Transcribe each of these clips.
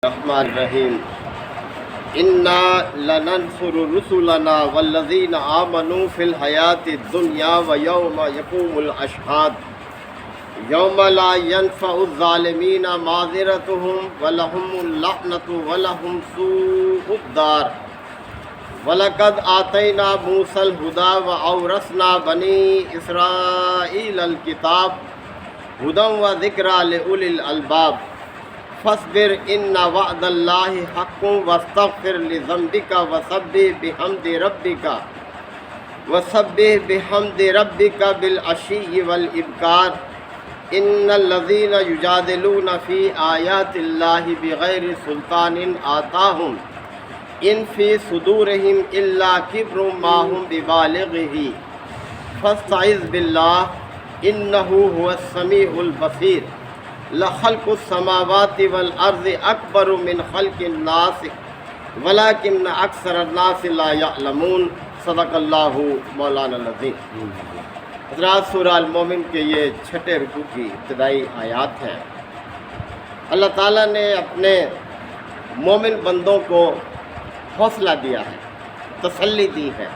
الرحمن الرحیم انا لننصر رسلنا والذین آمنوا فی الحیاۃ الدنیا ویوم یقوم الاشہاد یوم لا ینفع الظالمین معذرتهم ولہم اللعنۃ ولہم سوء الدار وَلَقَدْ آتَيْنَا مُوسَى الْهُدَى وَأَوْرَثْنَا بَنِي إِسْرَائِيلَ الْكِتَابَ هُدًى وَذِكْرَى لِأُولِي الْأَلْبَابِ فَاصْبِرْ إِنَّ وَعْدَ اللَّهِ حَقٌّ وَاسْتَغْفِرْ لِذَنبِكَ وَسَبِّحْ بِحَمْدِ رَبِّكَ بِالْعَشِيِّ وَالْإِبْكَارِ إِنَّ الَّذِينَ يُجَادِلُونَ فِي آيَاتِ اللَّهِ بِغَيْرِ سُلْطَانٍ آتَاهُمْ ان فی صدورہم الا کبر ما ہم ببالغہ فاستعذ باللہ انہ هو السمیع البصیر لخلق السماوات والارض اکبر من خلق الناس ولکن اکثر الناس لا یعلمون صدق اللہ مولانا العظیم۔ حضرات، سورہ المومن کے یہ چھٹے رکوع کی ابتدائی آیات ہیں۔ اللہ تعالیٰ نے اپنے مومن بندوں کو حوصلہ دیا ہے، تسلی دی ہے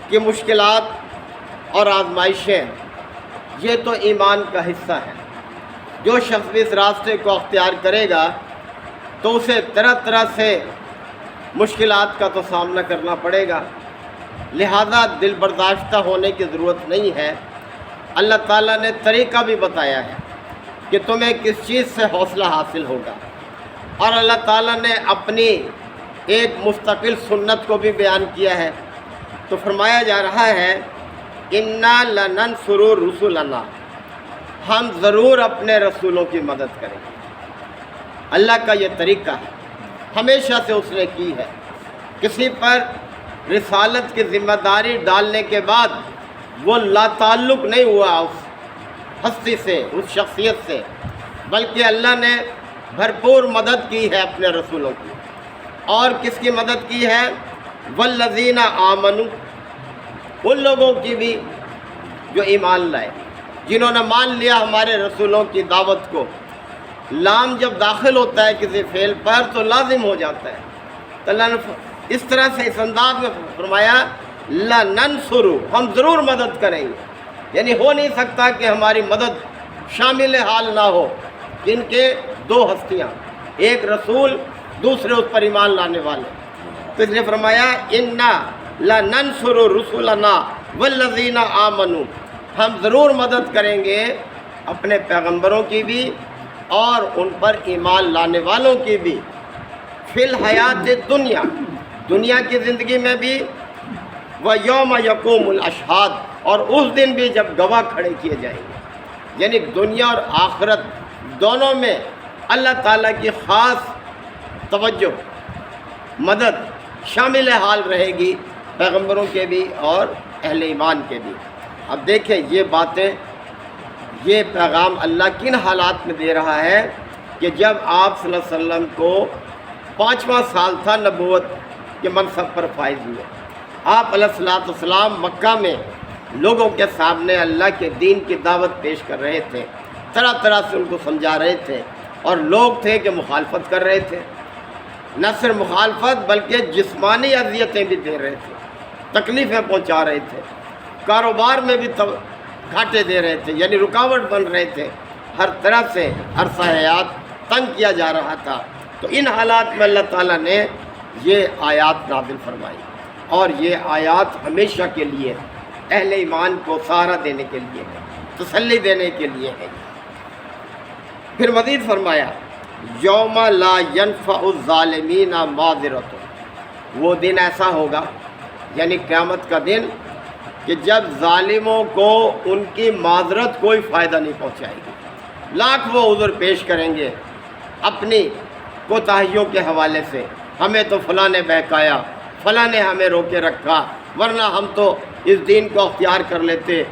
کہ مشکلات اور آزمائشیں یہ تو ایمان کا حصہ ہے۔ جو شخص بھی اس راستے کو اختیار کرے گا تو اسے طرح طرح سے مشکلات کا تو سامنا کرنا پڑے گا، لہذا دل برداشتہ ہونے کی ضرورت نہیں ہے۔ اللہ تعالیٰ نے طریقہ بھی بتایا ہے کہ تمہیں کس چیز سے حوصلہ حاصل ہوگا، اور اللہ تعالیٰ نے اپنی ایک مستقل سنت کو بھی بیان کیا ہے۔ تو فرمایا جا رہا ہے انا لننصر رسلنا، ہم ضرور اپنے رسولوں کی مدد کریں گے۔ اللہ کا یہ طریقہ ہے، ہمیشہ سے اس نے کی ہے۔ کسی پر رسالت کی ذمہ داری ڈالنے کے بعد وہ لا تعلق نہیں ہوا اس ہستی سے، اس شخصیت سے، بلکہ اللہ نے بھرپور مدد کی ہے اپنے رسولوں کی۔ اور کس کی مدد کی ہے؟ والذین آمنوا، ان لوگوں کی بھی جو ایمان لائے، جنہوں نے مان لیا ہمارے رسولوں کی دعوت کو۔ لام جب داخل ہوتا ہے کسی فعل پر تو لازم ہو جاتا ہے، تو اللہ نے اس طرح سے اس انداز میں فرمایا لننصر، ہم ضرور مدد کریں گے۔ یعنی ہو نہیں سکتا کہ ہماری مدد شامل حال نہ ہو ان کے دو ہستیاں، ایک رسول، دوسرے اس پر ایمان لانے والے۔ تو اس نے فرمایا انا لننصر رسلنا والذین آمنوا، ہم ضرور مدد کریں گے اپنے پیغمبروں کی بھی اور ان پر ایمان لانے والوں کی بھی، فی الحیات دنیا، دنیا کی زندگی میں بھی، ویوم یقوم الاشہاد، اور اس دن بھی جب گواہ کھڑے کیے جائیں گے۔ یعنی دنیا اور آخرت دونوں میں اللہ تعالیٰ کی خاص توجہ، مدد شامل حال رہے گی، پیغمبروں کے بھی اور اہل ایمان کے بھی۔ اب دیکھیں یہ باتیں، یہ پیغام اللہ کن حالات میں دے رہا ہے کہ جب آپ صلی اللہ علیہ وسلم کو 5واں سال تھا نبوت کے منصب پر فائز ہوئے۔ آپ علیہ الصلوۃ والسلام مکہ میں لوگوں کے سامنے اللہ کے دین کی دعوت پیش کر رہے تھے، طرح طرح سے ان کو سمجھا رہے تھے، اور لوگ تھے کہ مخالفت کر رہے تھے۔ نہ صرف مخالفت بلکہ جسمانی اذیتیں بھی دے رہے تھے، تکلیفیں پہنچا رہے تھے، کاروبار میں بھی گھاٹے دے رہے تھے، یعنی رکاوٹ بن رہے تھے، ہر طرح سے عرصہ حیات تنگ کیا جا رہا تھا۔ تو ان حالات میں اللہ تعالیٰ نے یہ آیات نازل فرمائی، اور یہ آیات ہمیشہ کے لیے اہل ایمان کو سہارا دینے کے لیے ہے، تسلی دینے کے لیے ہے۔ پھر مزید فرمایا یوم لا ینفع الظالمین معذرۃ، وہ دن ایسا ہوگا، یعنی قیامت کا دن، کہ جب ظالموں کو ان کی معذرت کوئی فائدہ نہیں پہنچائے گی۔ لاکھ وہ عذر پیش کریں گے اپنی کوتاہیوں کے حوالے سے، ہمیں تو فلاں نے بہکایا، فلاں نے ہمیں روکے رکھا، ورنہ ہم تو اس دین کو اختیار کر لیتے۔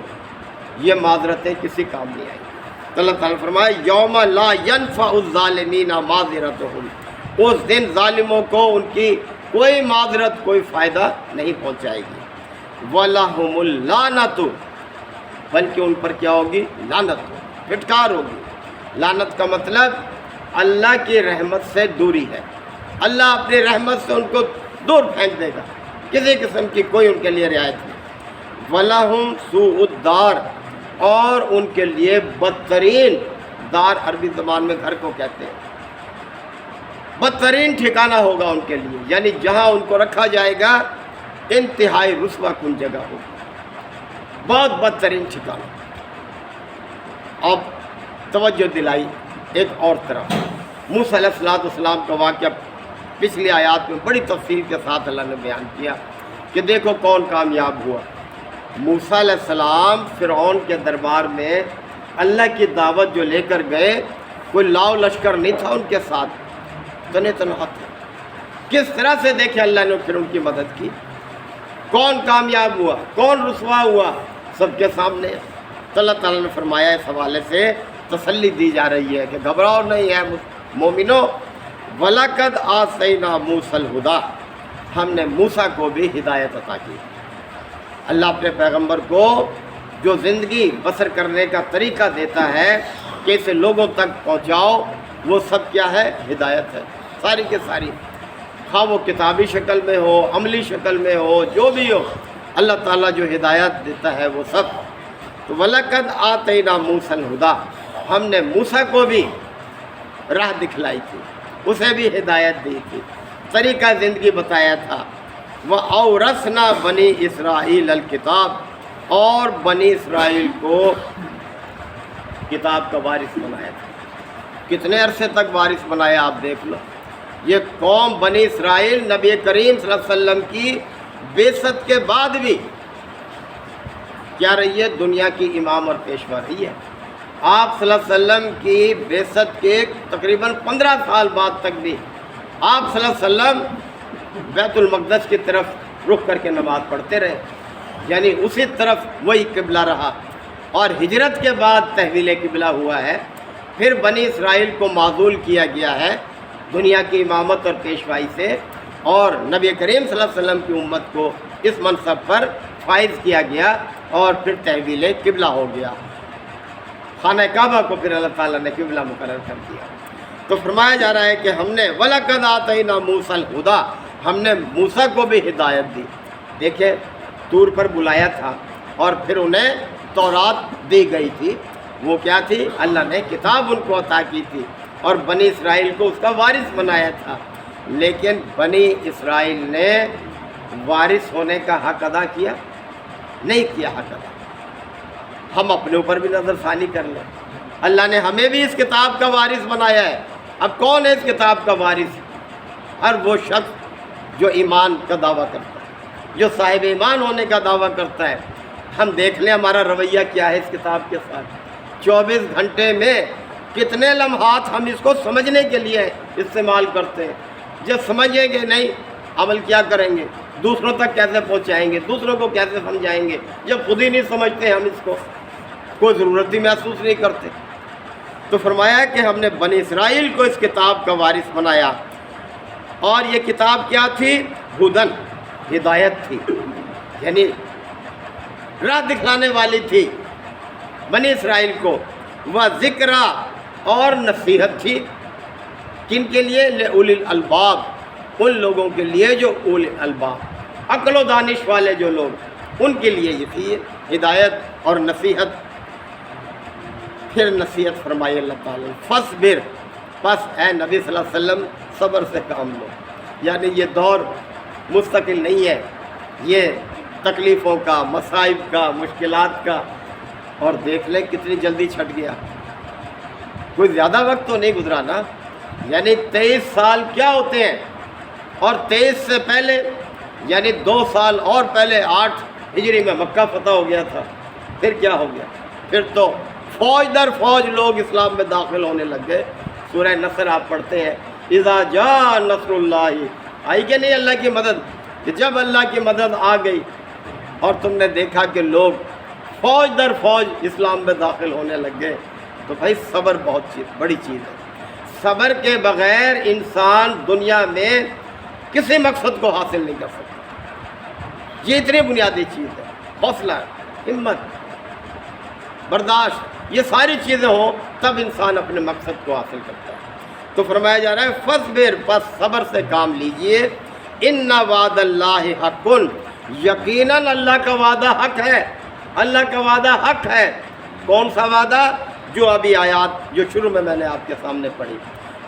یہ معذرتیں کسی کام نہیں آئیں گی۔ تو اللہ تعالیٰ فرمائے یوم لا ینفع الظالمین معذرتہم، اس دن ظالموں کو ان کی کوئی معذرت کوئی فائدہ نہیں پہنچائے گی۔ وَلَهُمُ اللَّعْنَةُ، بلکہ ان پر کیا ہوگی؟ لعنت، پھٹکار ہوگی۔ لعنت کا مطلب اللہ کی رحمت سے دوری ہے، اللہ اپنی رحمت سے ان کو دور پھینک دے گا، کسی قسم کی کوئی ان کے لیے رعایت نہیں۔ وَلَهُمْ سُوءُ الدَّارِ، اور ان کے لیے بدترین دار، عربی زبان میں گھر کو کہتے ہیں، بدترین ٹھکانہ ہوگا ان کے لیے، یعنی جہاں ان کو رکھا جائے گا انتہائی رسوا کن جگہ ہوگی، بہت بدترین ٹھکانہ۔ اب توجہ دلائی ایک اور طرف، موسیٰ علیہ السلام کا واقعہ پچھلی آیات میں بڑی تفصیل کے ساتھ اللہ نے بیان کیا کہ دیکھو کون کامیاب ہوا۔ موسیٰ علیہ السلام فرعون کے دربار میں اللہ کی دعوت جو لے کر گئے، کوئی لاؤ لشکر نہیں تھا ان کے ساتھ، تنہا تھا۔ کس طرح سے دیکھے اللہ نے پھر ان کی مدد کی، کون کامیاب ہوا، کون رسوا ہوا، سب کے سامنے۔ تو اللہ تعالیٰ نے فرمایا اس حوالے سے تسلی دی جا رہی ہے کہ گھبراؤ نہیں ہے مومنو، وَلَقَدْ آتَيْنَا مُوسَى الْهُدَىٰ، ہم نے موسیٰ کو بھی ہدایت عطا کی۔ اللہ اپنے پیغمبر کو جو زندگی بسر کرنے کا طریقہ دیتا ہے کہ اسے لوگوں تک پہنچاؤ، وہ سب کیا ہے؟ ہدایت ہے، ساری کے ساری، خواہ وہ کتابی شکل میں ہو، عملی شکل میں ہو، جو بھی ہو، اللہ تعالیٰ جو ہدایت دیتا ہے وہ سب۔ تو وَلَقَدْ آتَيْنَا مُوسَى الْهُدَىٰ، ہم نے موسیٰ کو بھی راہ دکھلائی تھی، اسے بھی ہدایت دی تھی، طریقہ زندگی بتایا تھا۔ وَأَوْرَثْنَا بَنِي إِسْرَائِيلَ الْكِتَابَ، اور بنی اسرائیل کو کتاب کا وارث بنایا تھا۔ کتنے عرصے تک وارث بنایا آپ دیکھ لو۔ یہ قوم بنی اسرائیل نبی کریم صلی اللہ علیہ وسلم کی بعثت کے بعد بھی کیا رہی ہے؟ دنیا کی امام اور پیشوا رہی ہے۔ آپ صلی اللہ علیہ وسلم کی بعثت کے تقریباً 15 سال بعد تک بھی آپ صلی اللہ علیہ وسلم بیت المقدس کی طرف رخ کر کے نماز پڑھتے رہے، یعنی اسی طرف وہی قبلہ رہا۔ اور ہجرت کے بعد تحویل قبلہ ہوا ہے، پھر بنی اسرائیل کو معزول کیا گیا ہے دنیا کی امامت اور پیشوائی سے، اور نبی کریم صلی اللہ علیہ وسلم کی امت کو اس منصب پر فائز کیا گیا، اور پھر تحویل قبلہ ہو گیا، خانہ کعبہ کو پھر اللہ تعالیٰ نے قبلہ مقرر کر دیا۔ تو فرمایا جا رہا ہے کہ ہم نے وَلَقَدْ آتَيْنَا مُوسَى الْهُدَىٰ، ہم نے موسیٰ کو بھی ہدایت دی۔ دیکھیں طور پر بلایا تھا اور پھر انہیں تورات دی گئی تھی، وہ کیا تھی؟ اللہ نے کتاب ان کو عطا کی تھی اور بنی اسرائیل کو اس کا وارث بنایا تھا، لیکن بنی اسرائیل نے وارث ہونے کا حق ادا کیا نہیں کیا حق ادا۔ ہم اپنے اوپر بھی نظر ثانی کر لیں، اللہ نے ہمیں بھی اس کتاب کا وارث بنایا ہے۔ اب کون ہے اس کتاب کا وارث؟ ہر وہ شخص جو ایمان کا دعویٰ کرتا ہے، جو صاحب ایمان ہونے کا دعویٰ کرتا ہے۔ ہم دیکھ لیں ہمارا رویہ کیا ہے اس کتاب کے ساتھ۔ 24 گھنٹے میں کتنے لمحات ہم اس کو سمجھنے کے لیے استعمال کرتے ہیں۔ جب سمجھیں گے نہیں، عمل کیا کریں گے؟ دوسروں تک کیسے پہنچائیں گے؟ دوسروں کو کیسے سمجھائیں گے جب خود ہی نہیں سمجھتے؟ ہم اس کو کوئی ضرورت ہی محسوس نہیں کرتے۔ تو فرمایا کہ ہم نے بنی اسرائیل کو اس کتاب کا وارث بنایا، اور یہ کتاب کیا تھی؟ ہدن، ہدایت تھی، یعنی راہ دکھلانے والی تھی بنی اسرائیل کو۔ وہ ذکر اور نصیحت تھی، کن کے لیے؟ لِأُولِي الْأَلْبَابِ، ان لوگوں کے لیے جو اولی الباب، عقل و دانش والے جو لوگ، ان کے لیے یہ تھی ہدایت اور نصیحت۔ پھر نصیحت فرمائی اللہ تعالیٰ، فَاصْبِرْ، پس اے نبی صلی اللہ علیہ وسلم صبر سے کام لو، یعنی یہ دور مستقل نہیں ہے، یہ تکلیفوں کا، مصائب کا، مشکلات کا، اور دیکھ لیں کتنی جلدی چھٹ گیا، کوئی زیادہ وقت تو نہیں گزرا نا، یعنی 23 سال کیا ہوتے ہیں، اور 23 سے پہلے یعنی 2 سال اور پہلے 8 ہجری میں مکہ فتح ہو گیا تھا۔ پھر کیا ہو گیا؟ پھر تو فوج در فوج لوگ اسلام میں داخل ہونے لگ گئے۔ سورہ نصر آپ پڑھتے ہیں، اذا جاء نصر اللہ، آئی کہ نہیں اللہ کی مدد؟ کہ جب اللہ کی مدد آ گئی اور تم نے دیکھا کہ لوگ فوج در فوج اسلام میں داخل ہونے لگ گئے، تو بھائی صبر بہت بڑی چیز ہے۔ صبر کے بغیر انسان دنیا میں کسی مقصد کو حاصل نہیں کر سکتا، یہ اتنی بنیادی چیز ہے۔ حوصلہ، ہمت، برداشت، یہ ساری چیزیں ہوں تب انسان اپنے مقصد کو حاصل کرتا ہے۔ تو فرمایا جا رہا ہے فصبر، پس صبر سے کام لیجئے، ان وعد اللہ حق، یقیناً اللہ کا وعدہ حق ہے، اللہ کا وعدہ حق ہے۔ کون سا وعدہ؟ جو ابھی آیات جو شروع میں نے آپ کے سامنے پڑھی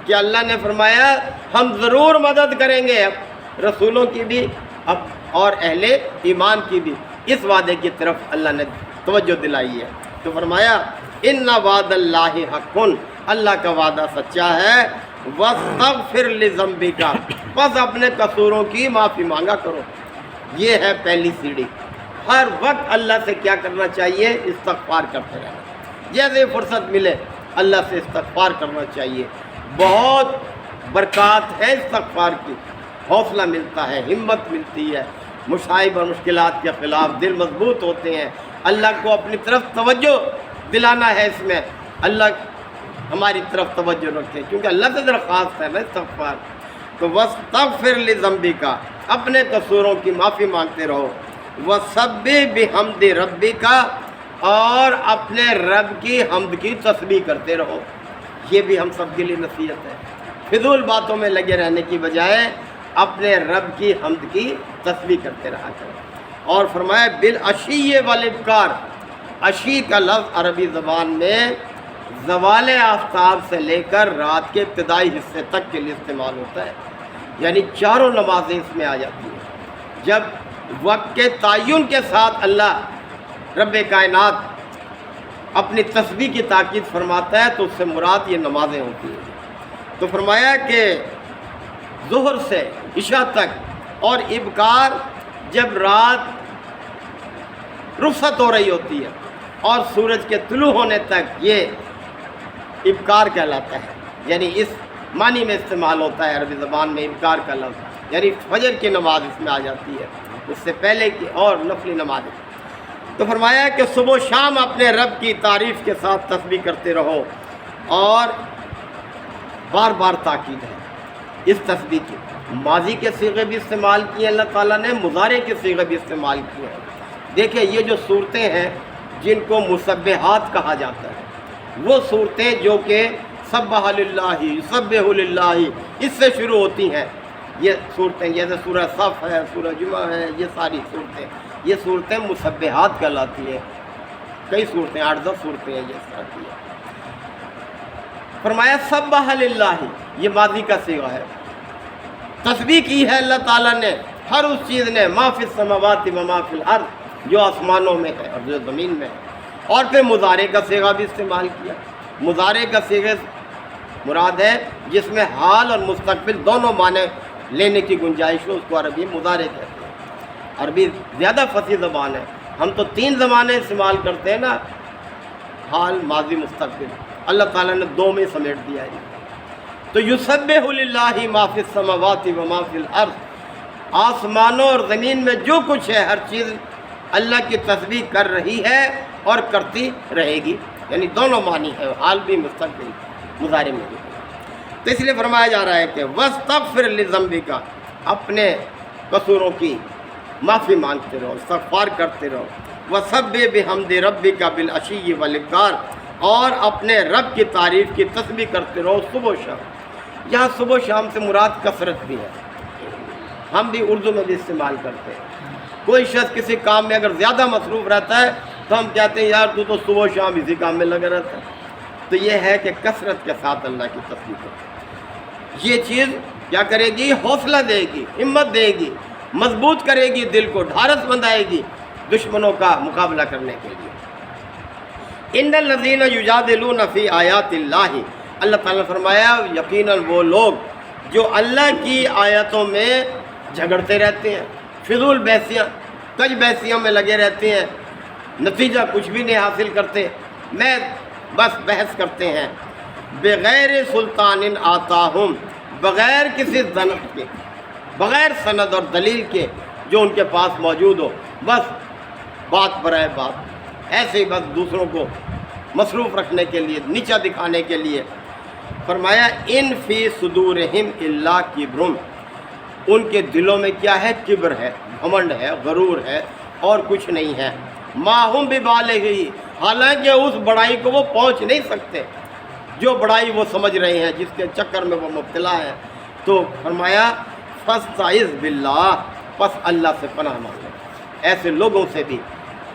کہ اللہ نے فرمایا ہم ضرور مدد کریں گے رسولوں کی بھی اور اہل ایمان کی بھی، اس وعدے کی طرف اللہ نے توجہ دلائی ہے۔ تو فرمایا ان وعد اللہ حق، اللہ کا وعدہ سچا ہے، واستغفر لذنبک، بس اپنے قصوروں کی معافی مانگا کرو۔ یہ ہے پہلی سیڑھی۔ ہر وقت اللہ سے کیا کرنا چاہیے؟ استغفار کرتے رہنا، جیسے فرصت ملے اللہ سے استغفار کرنا چاہیے۔ بہت برکات ہے استغفار کی، حوصلہ ملتا ہے، ہمت ملتی ہے، مصائب اور مشکلات کے خلاف دل مضبوط ہوتے ہیں۔ اللہ کو اپنی طرف توجہ دلانا ہے، اس میں اللہ ہماری طرف توجہ رکھے، کیونکہ اللہ سے درخواست ہے نا استغفار۔ تو واستغفر لذنبک، اپنے قصوروں کی معافی مانگتے رہو، وسبح بحمد ربک، اور اپنے رب کی حمد کی تسبیح کرتے رہو۔ یہ بھی ہم سب کے لیے نصیحت ہے، فضول باتوں میں لگے رہنے کی بجائے اپنے رب کی حمد کی تسبیح کرتے رہا کرو۔ اور فرمایا بالعشی والابکار، عشی کا لفظ عربی زبان میں زوال آفتاب سے لے کر رات کے ابتدائی حصے تک کے لیے استعمال ہوتا ہے، یعنی چاروں نمازیں اس میں آ جاتی ہیں۔ جب وقت کے تعین کے ساتھ اللہ رب کائنات اپنی تسبیح کی تاکید فرماتا ہے تو اس سے مراد یہ نمازیں ہوتی ہیں۔ تو فرمایا کہ ظہر سے عشاء تک، اور ابکار جب رات رخصت ہو رہی ہوتی ہے اور سورج کے طلوع ہونے تک، یہ ابکار کہلاتا ہے، یعنی اس معنی میں استعمال ہوتا ہے عربی زبان میں ابکار کا لفظ، یعنی فجر کی نماز اس میں آ جاتی ہے، اس سے پہلے کی اور نفلی نمازیں۔ تو فرمایا کہ صبح و شام اپنے رب کی تعریف کے ساتھ تسبیح کرتے رہو، اور بار بار تاکید ہے اس تسبیح کی۔ ماضی کے صیغے بھی استعمال کیے اللہ تعالیٰ نے، مضارع کے صیغے بھی استعمال کیے ہیں۔ دیکھیں یہ جو صورتیں ہیں جن کو مسبحات کہا جاتا ہے، وہ صورتیں جو کہ سبح للہ، یسبح للہ، اس سے شروع ہوتی ہیں۔ یہ صورتیں جیسے سورہ صف ہے، سورہ جمعہ ہے، یہ ساری صورتیں، یہ صورتیں مسبحات کہلاتی ہیں۔ کئی صورتیں، 8-10 صورتیں ہیں اس طرح کی۔ فرمایا سبح للہ، یہ ماضی کا صیغہ ہے، تسبیح کی ہے اللہ تعالیٰ نے، ہر اس چیز نے، ما فی السماوات و ما فی الارض، جو آسمانوں میں ہے اور جو زمین میں ہے۔ اور پھر مضارع کا صیغہ بھی استعمال کیا۔ مضارع کا صیغہ مراد ہے جس میں حال اور مستقبل دونوں معنی لینے کی گنجائش ہو، اس کو عربی مضارع کہتے ہیں۔ عربی زیادہ فصیح زبان ہے، ہم تو 3 زبانیں استعمال کرتے ہیں نا، حال، ماضی، مستقبل، اللہ تعالیٰ نے 2 میں سمیٹ دیا ہے۔ تو یسبح للہ ما فی السماوات و ما فی الارض، آسمانوں اور زمین میں جو کچھ ہے ہر چیز اللہ کی تسبیح کر رہی ہے اور کرتی رہے گی، یعنی دونوں معنی ہے، حال بھی مستقبل مضارع میں بھی۔ تو اس لیے فرمایا جا رہا ہے کہ واستغفر لذنبک، اپنے قصوروں کی معافی مانگتے رہو، استغفار کرتے رہو، وسبح بحمد ربک بالعشی والابکار، اور اپنے رب کی تعریف کی تسبیح کرتے رہو صبح و شام۔ یہاں صبح و شام سے مراد کثرت بھی ہے، ہم بھی اردو میں بھی استعمال کرتے ہیں۔ کوئی شخص کسی کام میں اگر زیادہ مصروف رہتا ہے تو ہم کہتے ہیں یار تو صبح و شام اسی کام میں لگا رہتا ہے۔ تو یہ ہے کہ کثرت کے ساتھ اللہ کی تسبیح کرو، یہ چیز کیا کرے گی؟ حوصلہ دے گی، ہمت دے گی، مضبوط کرے گی، دل کو ڈھارس بندھائے گی دشمنوں کا مقابلہ کرنے کے لیے۔ ان الذین یجادلون فی آیات اللہ، اللہ تعالیٰ نے فرمایا یقیناً وہ لوگ جو اللہ کی آیتوں میں جھگڑتے رہتے ہیں، فضول بحثیاں، کج بحثیوں میں لگے رہتے ہیں، نتیجہ کچھ بھی نہیں حاصل کرتے، میں بس بحث کرتے ہیں، بغیر سلطان آتاہم، بغیر کسی سند کے، بغیر سند اور دلیل کے جو ان کے پاس موجود ہو، بس بات برائے بات، ایسے ہی بس دوسروں کو مصروف رکھنے کے لیے، نیچا دکھانے کے لیے۔ فرمایا ان فی صدورہم الا کبر، ان کے دلوں میں کیا ہے؟ کبر ہے، گھمنڈ ہے، غرور ہے، اور کچھ نہیں ہے۔ ما ہم ببالغی، حالانکہ اس بڑائی کو وہ پہنچ نہیں سکتے۔ جو بڑائی وہ سمجھ رہے ہیں، جس کے چکر میں وہ مبتلا ہے، تو فرمایا فاستعذ باللہ، پس اللہ سے پناہ مانگو۔ ایسے لوگوں سے بھی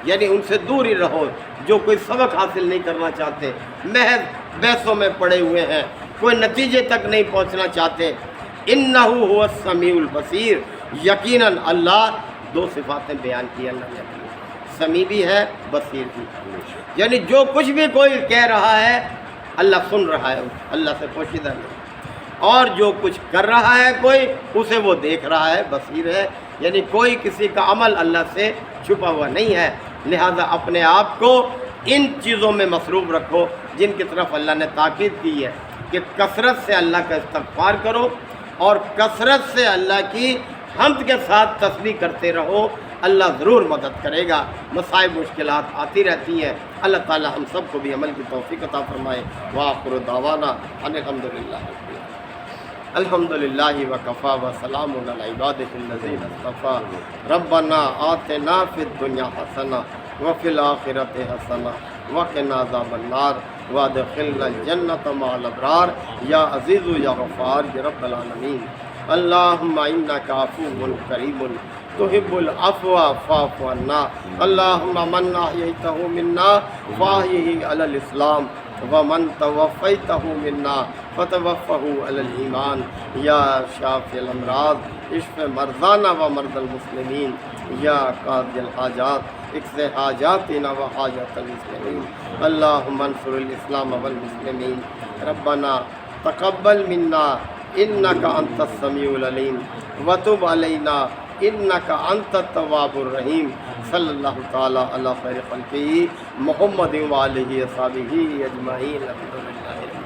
یعنی ان سے دور ہی رہو جو کوئی سبق حاصل نہیں کرنا چاہتے، محض بحثوں میں پڑے ہوئے ہیں، کوئی نتیجے تک نہیں پہنچنا چاہتے۔ انہ هو السمیع البصیر، یقیناً اللہ دو صفاتیں بیان کی اللہ نے اپنی، سمیع بھی ہے بصیر بھی، یعنی جو کچھ بھی کوئی کہہ رہا ہے اللہ سن رہا ہے، اللہ سے پوشیدہ نہیں، اور جو کچھ کر رہا ہے کوئی اسے وہ دیکھ رہا ہے، بصیر ہے، یعنی کوئی کسی کا عمل اللہ سے چھپا ہوا نہیں ہے۔ لہذا اپنے آپ کو ان چیزوں میں مصروف رکھو جن کی طرف اللہ نے تاکید کی ہے کہ کثرت سے اللہ کا استغفار کرو اور کثرت سے اللہ کی حمد کے ساتھ تسبیح کرتے رہو، اللہ ضرور مدد کرے گا۔ مصائب مشکلات آتی رہتی ہیں، اللہ تعالی ہم سب کو بھی عمل کی توفیق عطا فرمائے۔ وآخر دعوانا ان الحمدللہ الحمدللہ وکفا وسلام علی عبادہ الذین اصطفی ربنا آتنا فی الدنیا حسنہ وفی الآخرۃ حسنہ وقنا عذاب النار وادخلنا الجنۃ مع الابرار یا عزیز یا غفار یا رب العالمین۔ اللہم انک عفو کریم تحب العفو فاعف عنا، اللہم من احییتہ منا فاحیہ علی الاسلام ومن توفیتہ منا فتوفہ علی الایمان، یا شافی الامراض اشف مرضانا و مرضى المسلمین، یا قاضی الحاجات اقض حاجاتنا و حاجات المسلمین، اللہم انصر الاسلام والمسلمین، ربنا تقبل منا انک انت السمیع العلیم وتب علینا انک انت التواب الرحیم۔ صلی اللہ تعالی علی خیر خلقہ محمد و آلہ و صحبہ اجمعین۔ الحمدللہ۔